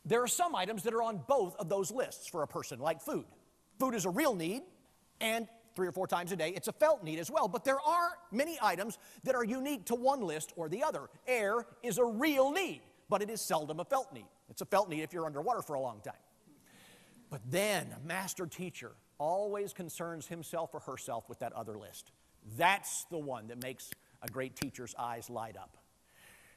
There are some items that are on both of those lists for a person, like food. Food is a real need, and 3 or 4 times a day, it's a felt need as well. But there are many items that are unique to one list or the other. Air is a real need, but it is seldom a felt need. It's a felt need if you're underwater for a long time. But then a master teacher always concerns himself or herself with that other list. That's the one that makes a great teacher's eyes light up.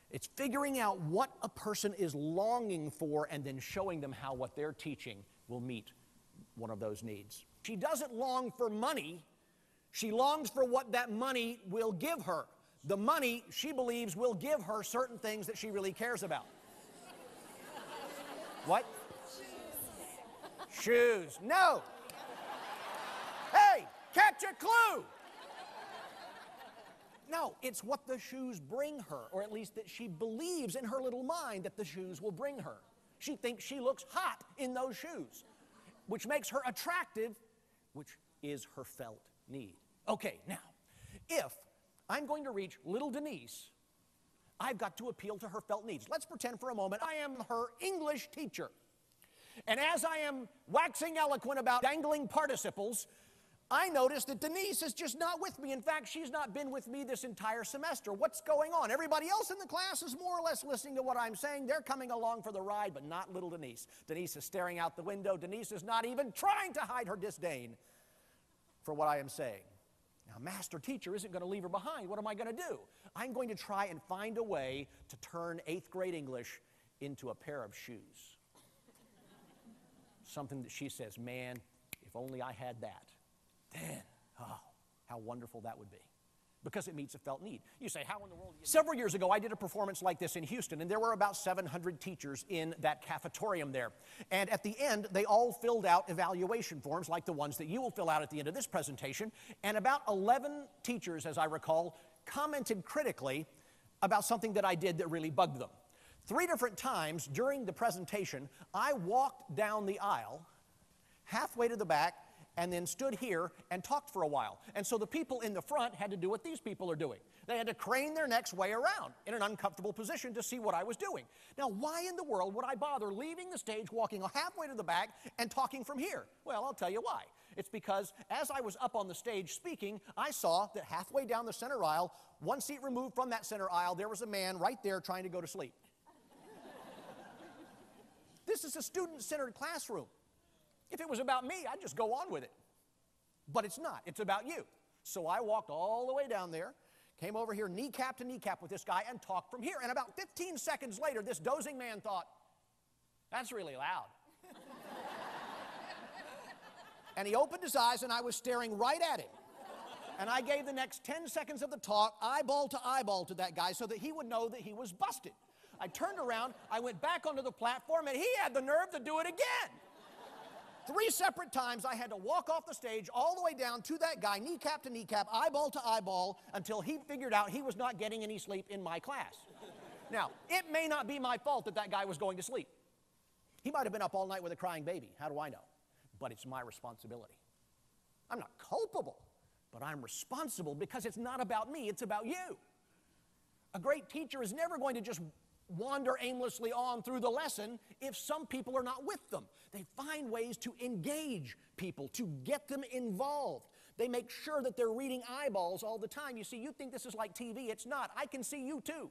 It's figuring out what a person is longing for and then showing them how what they're teaching will meet one of those needs. She doesn't long for money. She longs for what that money will give her. The money, she believes, will give her certain things that she really cares about. What? Shoes. No. Hey, catch a clue. No, it's what the shoes bring her, or at least that she believes in her little mind that the shoes will bring her. She thinks she looks hot in those shoes, which makes her attractive, which is her felt need. Okay, now, if I'm going to reach little Denise, I've got to appeal to her felt needs. Let's pretend for a moment I am her English teacher. And as I am waxing eloquent about dangling participles, I notice that Denise is just not with me. In fact, she's not been with me this entire semester. What's going on? Everybody else in the class is more or less listening to what I'm saying. They're coming along for the ride, but not little Denise. Denise is staring out the window. Denise is not even trying to hide her disdain for what I am saying. Now, master teacher isn't going to leave her behind. What am I going to do? I'm going to try and find a way to turn 8th grade English into a pair of shoes. Something that she says, man, if only I had that. Then, oh, how wonderful that would be. Because it meets a felt need. You say, how in the world? Several years ago, I did a performance like this in Houston, and there were about 700 teachers in that cafetorium there. And at the end, they all filled out evaluation forms like the ones that you will fill out at the end of this presentation. And about 11 teachers, as I recall, commented critically about something that I did that really bugged them. 3 different times during the presentation, I walked down the aisle, halfway to the back, and then stood here and talked for a while. And so the people in the front had to do what these people are doing. They had to crane their necks way around in an uncomfortable position to see what I was doing. Now, why in the world would I bother leaving the stage, walking halfway to the back, and talking from here? Well, I'll tell you why. It's because as I was up on the stage speaking, I saw that halfway down the center aisle, 1 seat removed from that center aisle, there was a man right there trying to go to sleep. This is a student-centered classroom. If it was about me, I'd just go on with it. But it's not. It's about you. So I walked all the way down there, came over here kneecap to kneecap with this guy, and talked from here. And about 15 seconds later, this dozing man thought, that's really loud. And he opened his eyes, and I was staring right at him. And I gave the next 10 seconds of the talk eyeball to that guy so that he would know that he was busted. I turned around, I went back onto the platform, and he had the nerve to do it again. 3 separate times I had to walk off the stage all the way down to that guy, kneecap to kneecap, eyeball to eyeball, until he figured out he was not getting any sleep in my class. Now, it may not be my fault that that guy was going to sleep. He might have been up all night with a crying baby. How do I know? But it's my responsibility. I'm not culpable, but I'm responsible because it's not about me, it's about you. A great teacher is never going to just wander aimlessly on through the lesson if some people are not with them. They find ways to engage people, to get them involved. They make sure that they're reading eyeballs all the time. You see, you think this is like TV. It's not. I can see you too.